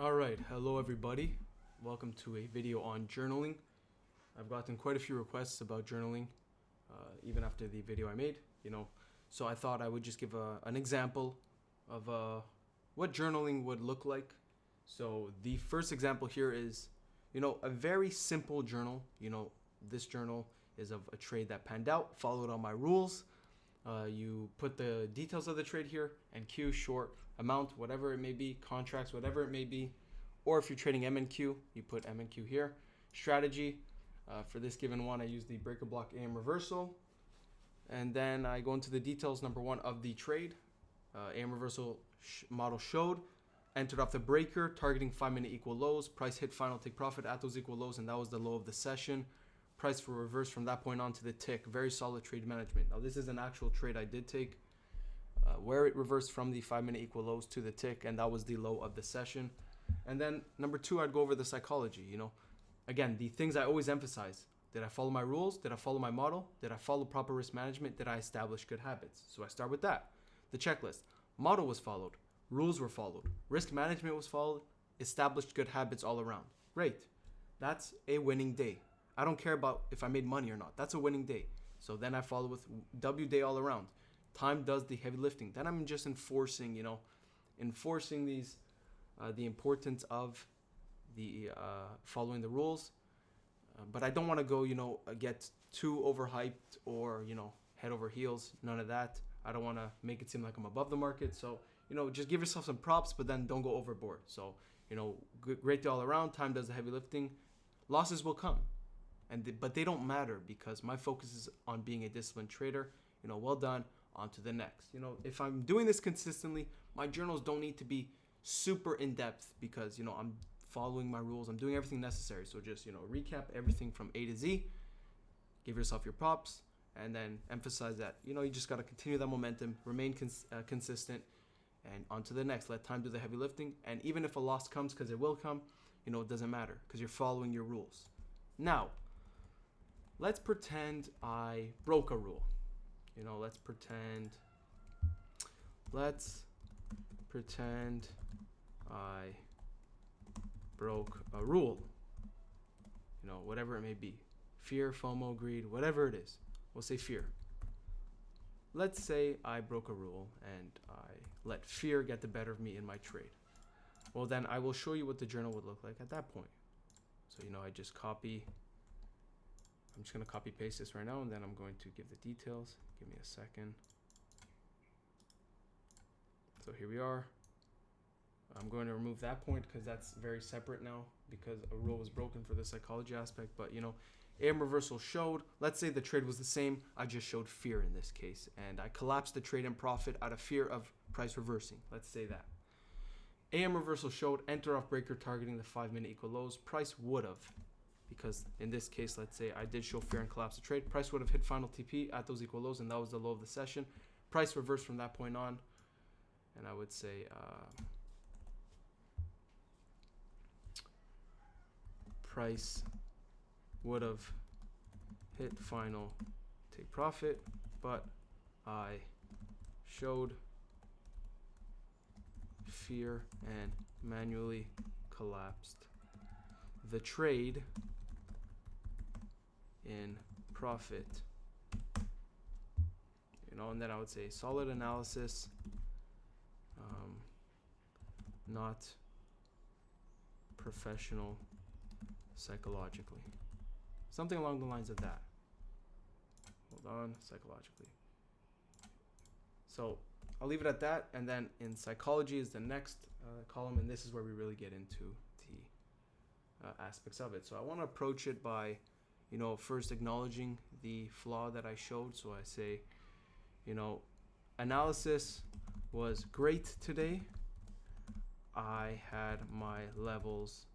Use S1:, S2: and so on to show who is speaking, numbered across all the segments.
S1: Alright, hello everybody. Welcome to a video on journaling. I've gotten quite a few requests about journaling, even after the video I made, So I thought I would just give an example of what journaling would look like. So the first example here is, a very simple journal. This journal is of a trade that panned out, followed all my rules. You put the details of the trade here, and Q, short, amount, whatever it may be, contracts, whatever it may be. Or if you're trading MNQ, you put MNQ here. Strategy, for this given one, I use the breaker block AM reversal. And then I go into the details, number one, of the trade. AM reversal model showed, entered off the breaker, targeting 5-minute equal lows. Price hit final take profit at those equal lows, and that was the low of the session. Price for reverse from that point on to the tick. Very solid trade management. Now this is an actual trade I did take, where it reversed from the 5-minute equal lows to the tick, and that was the low of the session. And then number two, I'd go over the psychology. Again, the things I always emphasize. Did I follow my rules? Did I follow my model? Did I follow proper risk management? Did I establish good habits? So I start with that. The checklist. Model was followed. Rules were followed. Risk management was followed. Established good habits all around. Great. That's a winning day. I don't care about if I made money or not. That's a winning day. So then I follow with W day all around. Time does the heavy lifting. Then I'm just enforcing these, the importance of the following the rules. But I don't want to go, get too overhyped or, head over heels. None of that. I don't want to make it seem like I'm above the market. So, just give yourself some props, but then don't go overboard. So, great day all around. Time does the heavy lifting. Losses will come. But they don't matter because my focus is on being a disciplined trader. Well done. On to the next. If I'm doing this consistently, my journals don't need to be super in depth because, I'm following my rules. I'm doing everything necessary. So just, recap everything from A to Z. Give yourself your props and then emphasize that, you just got to continue that momentum, remain consistent, and on to the next. Let time do the heavy lifting. And even if a loss comes, because it will come, it doesn't matter because you're following your rules. Now, let's pretend I broke a rule. Let's pretend I broke a rule. Whatever it may be. Fear, FOMO, greed, whatever it is. We'll say fear. Let's say I broke a rule and I let fear get the better of me in my trade. Well, then I will show you what the journal would look like at that point. So, I just copy. I'm just going to copy paste this right now, and then I'm going to give the details. Give me a second. So here we are. I'm going to remove that point because that's very separate now because a rule was broken for the psychology aspect. But, AM reversal showed. Let's say the trade was the same. I just showed fear in this case. And I collapsed the trade and profit out of fear of price reversing. Let's say that. AM reversal showed. Enter off breaker targeting the 5-minute equal lows. Price would have. Because in this case, let's say I did show fear and collapse the trade. Price would have hit final TP at those equal lows, and that was the low of the session. Price reversed from that point on. And I would say price would have hit final take profit, but I showed fear and manually collapsed the trade in profit. And then I would say solid analysis, not professional psychologically. Something along the lines of that. Hold on, psychologically. So I'll leave it at that. And then in psychology is the next column. And this is where we really get into the aspects of it. So I want to approach it by, first acknowledging the flaw that I showed. So I say, analysis was great today. I had my levels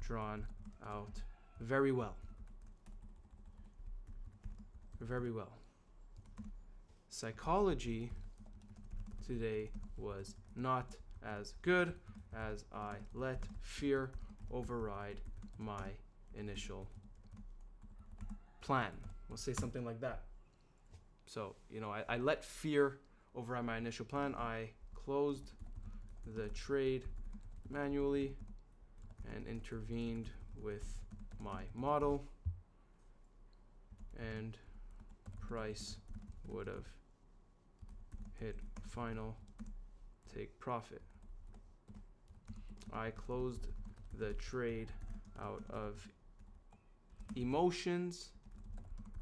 S1: drawn out very well. Very well. Psychology today was not as good as I let fear override my initial plan. We'll say something like that. So, I let fear override my initial plan. I closed the trade manually and intervened with my model, and price would have hit final, take profit. I closed the trade out of emotions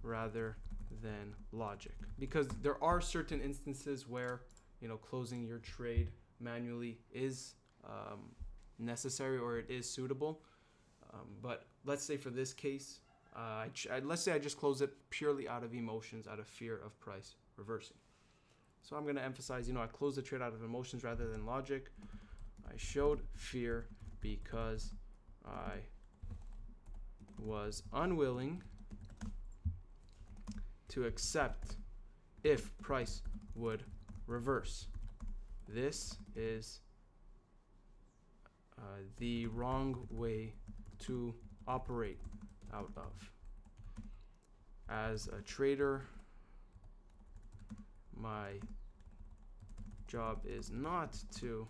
S1: rather than logic, because there are certain instances where, you know, closing your trade manually is necessary, or it is suitable. But let's say for this case, let's say I just close it purely out of emotions, out of fear of price reversing. So I'm going to emphasize, you know, I closed the trade out of emotions rather than logic. I showed fear because I was unwilling to accept if price would reverse. This is the wrong way to operate out of. As a trader, my job is not to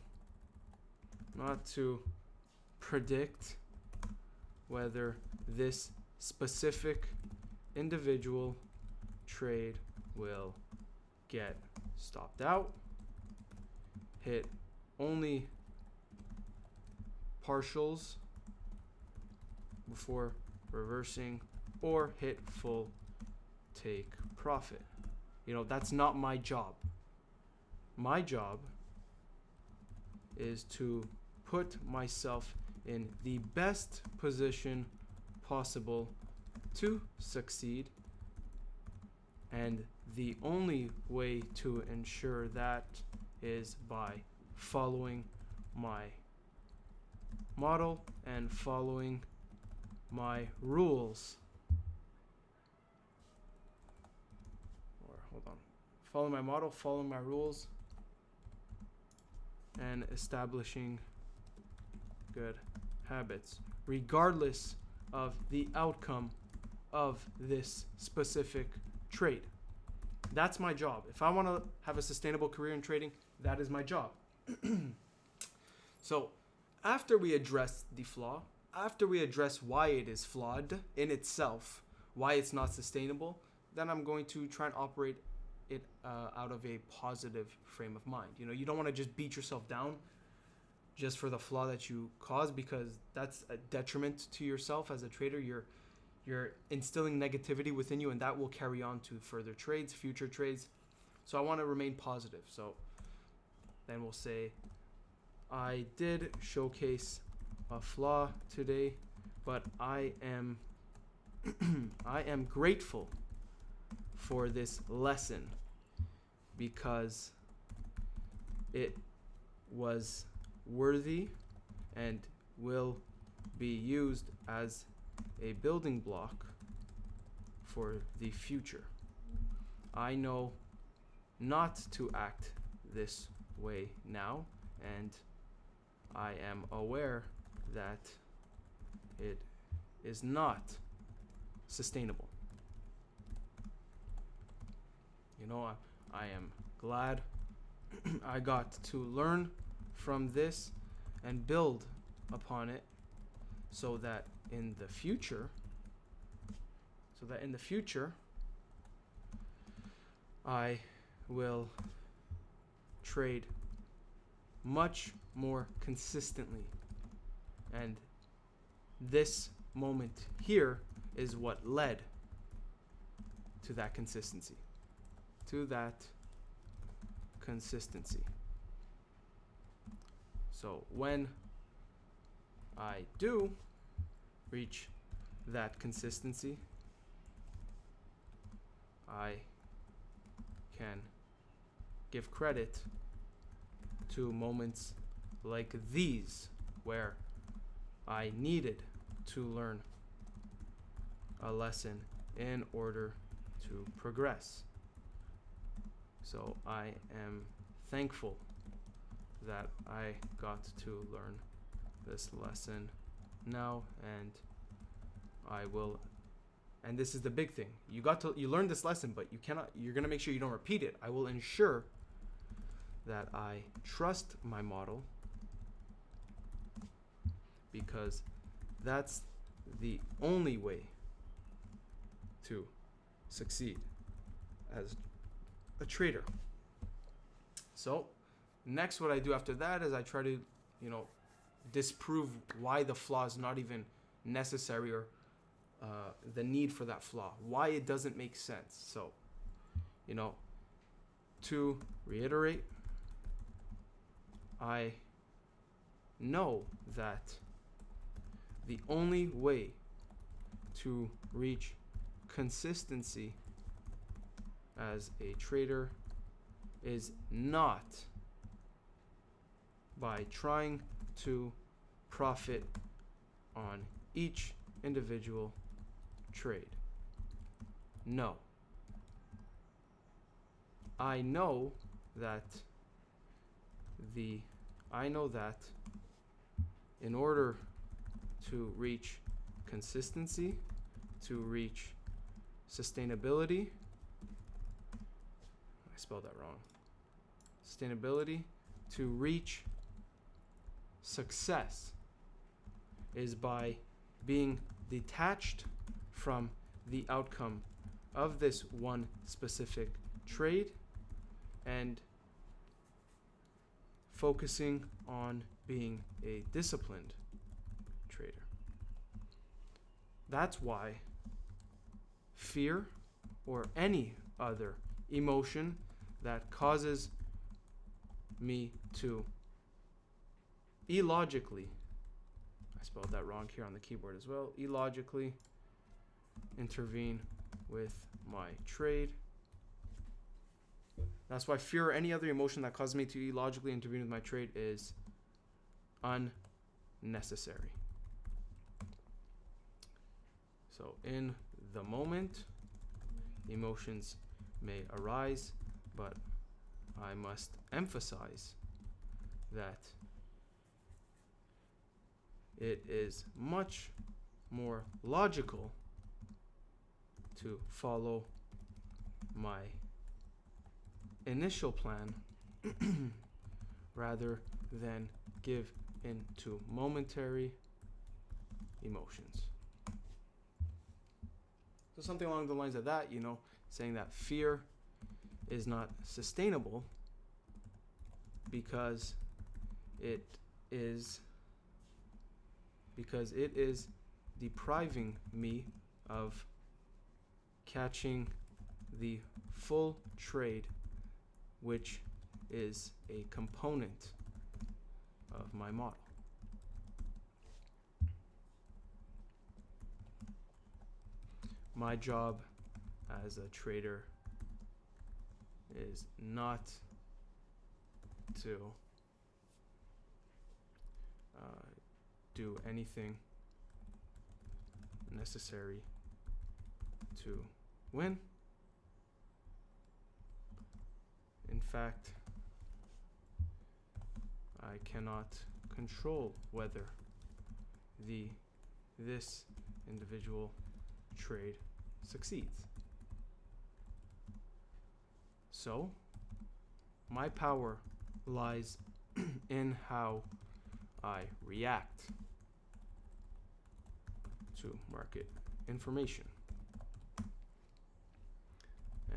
S1: predict whether this specific individual trade will get stopped out, hit only partials before reversing, or hit full take profit. You know, that's not my job. My job is to put myself in the best position possible to succeed, and the only way to ensure that is by following my model and following my rules. Following my model, following my rules, and establishing good habits, regardless of the outcome of this specific trade. That's my job. If I want to have a sustainable career in trading, that is my job. So after we address the flaw, after we address why it is flawed in itself, why it's not sustainable, then I'm going to try and operate it out of a positive frame of mind. You know, you don't want to just beat yourself down just for the flaw that you caused, because that's a detriment to yourself as a trader. You're instilling negativity within you, and that will carry on to further trades, future trades. So I want to remain positive. So then we'll say, I did showcase a flaw today, but I am I am grateful for this lesson because it was worthy and will be used as a building block for the future. I know not to act this way now, and I am aware that it is not sustainable. You know, I am glad I got to learn from this and build upon it so that in the future I will trade much more consistently. And this moment here is what led to that consistency. So when I do reach that consistency, I can give credit to moments like these where I needed to learn a lesson in order to progress. So I am thankful that I got to learn this lesson now, and I will, and this is the big thing. You learned this lesson, but you're going to make sure you don't repeat it. I will ensure that I trust my model because that's the only way to succeed as a trader. So next, what I do after that is I try to, disprove why the flaw is not even necessary, or the need for that flaw, why it doesn't make sense. So, to reiterate, I know that the only way to reach consistency as a trader is not by trying to profit on each individual trade. No. I know that in order to reach consistency, to reach sustainability, I spelled that wrong. Sustainability, to reach success, is by being detached from the outcome of this one specific trade and focusing on being a disciplined trader. That's why fear or any other emotion that causes me to illogically, I spelled that wrong here on the keyboard as well, illogically intervene with my trade. That's why fear or any other emotion that causes me to illogically intervene with my trade is unnecessary. So in the moment, emotions may arise, but I must emphasize that it is much more logical to follow my initial plan rather than give in to momentary emotions. So something along the lines of that, saying that fear is not sustainable because it is depriving me of catching the full trade, which is a component of my model. My job as a trader is not to do anything necessary to win. In fact, I cannot control whether this individual trade succeeds. So, my power lies in how I react to market information.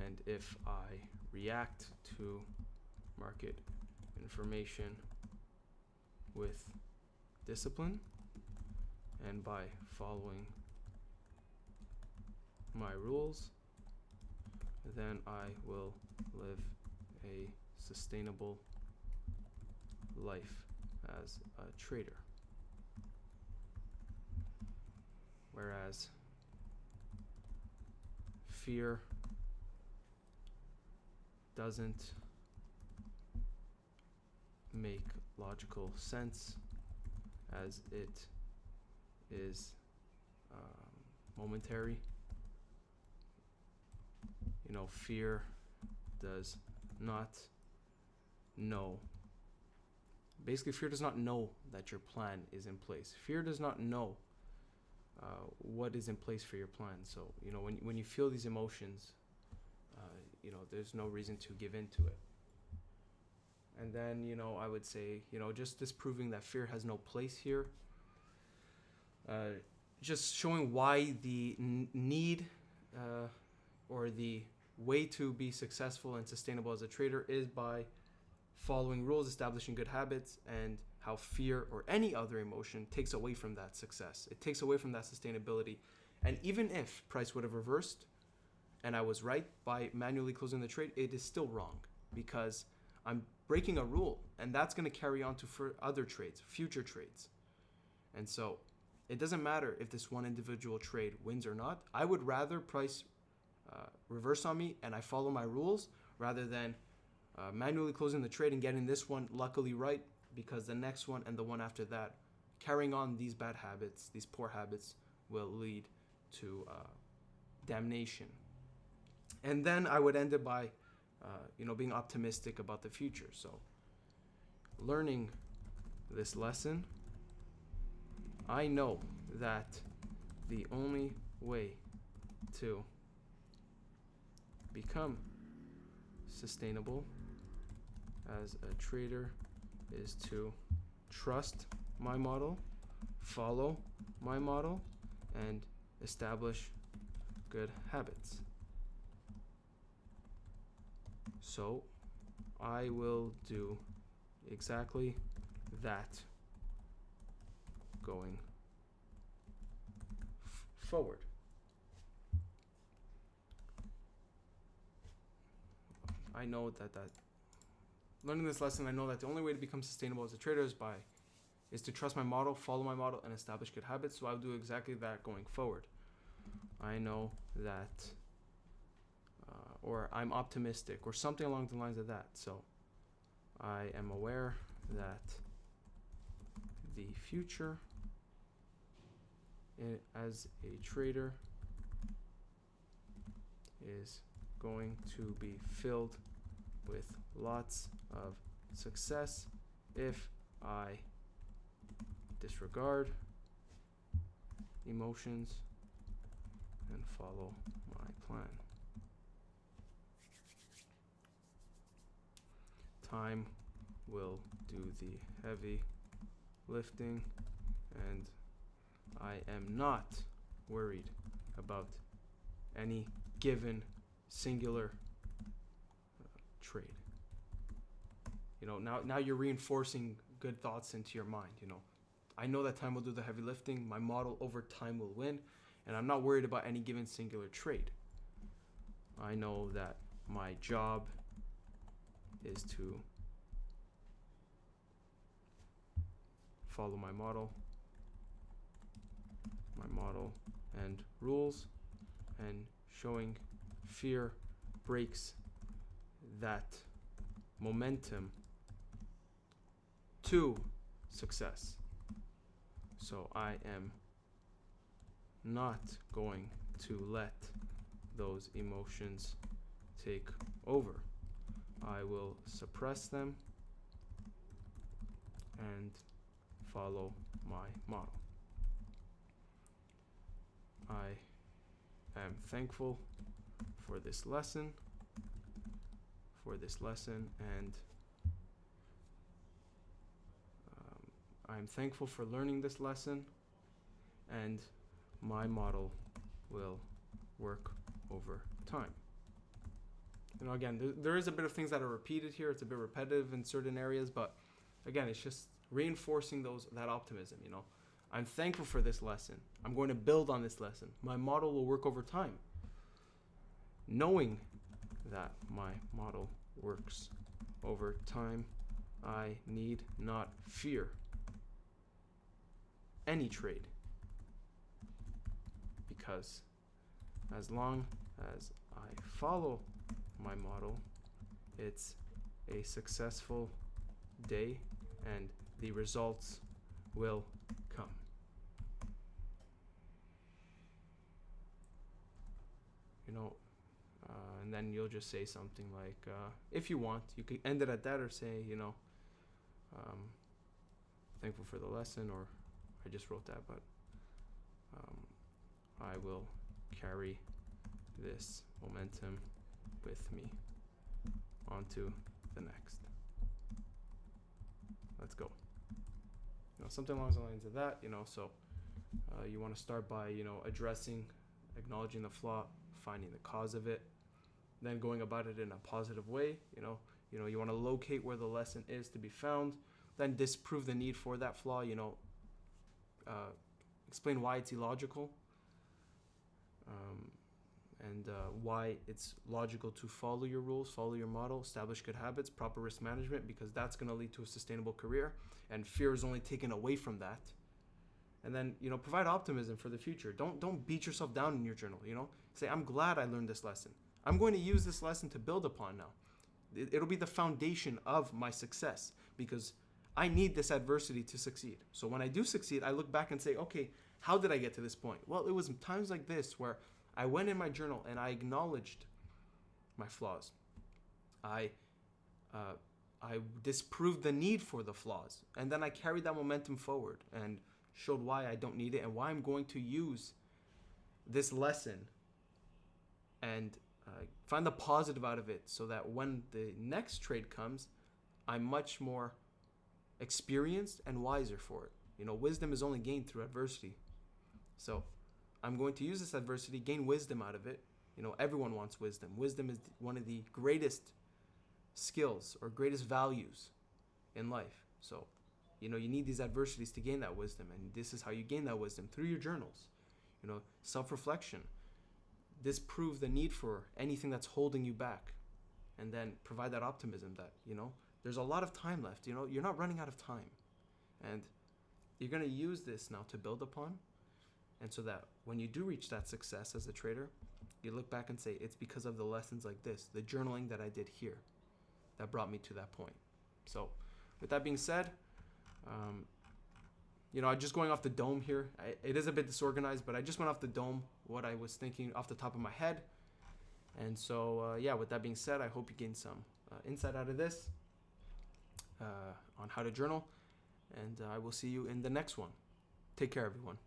S1: And if I react to market information with discipline and by following my rules, then I will live a sustainable life as a trader. Whereas fear doesn't make logical sense, as it is momentary. Fear does not know. Basically, fear does not know that your plan is in place. Fear does not know what is in place for your plan. So, when you feel these emotions, there's no reason to give in to it. And then, I would say, just disproving that fear has no place here just showing why the need or the way to be successful and sustainable as a trader is by following rules, establishing good habits, and how fear or any other emotion takes away from that success. It takes away from that sustainability. And even if price would have reversed and I was right by manually closing the trade, it is still wrong because I'm breaking a rule, and that's going to carry on to for other trades, future trades. And so it doesn't matter if this one individual trade wins or not. I would rather price reverse on me and I follow my rules rather than manually closing the trade and getting this one luckily right, because the next one and the one after that, carrying on these bad habits, these poor habits, will lead to damnation. And then I would end it by being optimistic about the future. So learning this lesson, I know that the only way to become sustainable as a trader is to trust my model, follow my model, and establish good habits. So I will do exactly that going forward. I know that learning this lesson, I know that the only way to become sustainable as a trader is to trust my model, follow my model, and establish good habits. So I'll do exactly that going forward. I know that, or I'm optimistic, or something along the lines of that. So I am aware that the future as a trader is going to be filled with lots of success if I disregard emotions and follow my plan. Time will do the heavy lifting, and I am not worried about any given singular trade. Now you're reinforcing good thoughts into your mind. I know that time will do the heavy lifting. My model over time will win, and I'm not worried about any given singular trade. I know that my job is to follow my model and rules, and showing fear breaks that momentum to success. So I am not going to let those emotions take over. I will suppress them and follow my model. I am thankful for this lesson, and I'm thankful for learning this lesson, and my model will work over time. Again, there is a bit of things that are repeated here. It's a bit repetitive in certain areas, but again, it's just reinforcing that optimism. I'm thankful for this lesson. I'm going to build on this lesson. My model will work over time. Knowing that my model works over time, I need not fear any trade, because as long as I follow my model, it's a successful day and the results will come. And then you'll just say something like, if you want, you could end it at that, or say, thankful for the lesson, or I just wrote that, but I will carry this momentum with me onto the next. Let's go. Something along the lines of that, so You want to start by, addressing, acknowledging the flaw, finding the cause of it, then going about it in a positive way. You want to locate where the lesson is to be found, then disprove the need for that flaw. Explain why it's illogical, and why it's logical to follow your rules, follow your model, establish good habits, proper risk management, because that's going to lead to a sustainable career, and fear is only taken away from that. And then, provide optimism for the future. Don't beat yourself down in your journal. Say, I'm glad I learned this lesson. I'm going to use this lesson to build upon now. It'll be the foundation of my success, because I need this adversity to succeed. So when I do succeed, I look back and say, okay, how did I get to this point? Well, it was times like this where I went in my journal and I acknowledged my flaws. I disproved the need for the flaws. And then I carried that momentum forward and showed why I don't need it and why I'm going to use this lesson and find the positive out of it, so that when the next trade comes, I'm much more experienced and wiser for it. Wisdom is only gained through adversity. So I'm going to use this adversity, gain wisdom out of it. Everyone wants wisdom. Wisdom is one of the greatest skills or greatest values in life. So, you need these adversities to gain that wisdom. And this is how you gain that wisdom, through your journals. Self-reflection. Disprove the need for anything that's holding you back. And then provide that optimism that, there's a lot of time left. You're not running out of time. And you're going to use this now to build upon. And so that when you do reach that success as a trader, you look back and say, it's because of the lessons like this, the journaling that I did here, that brought me to that point. So with that being said, I'm just going off the dome here. It is a bit disorganized, but I just went off the dome, what I was thinking off the top of my head. And so, with that being said, I hope you gained some insight out of this on how to journal. And I will see you in the next one. Take care, everyone.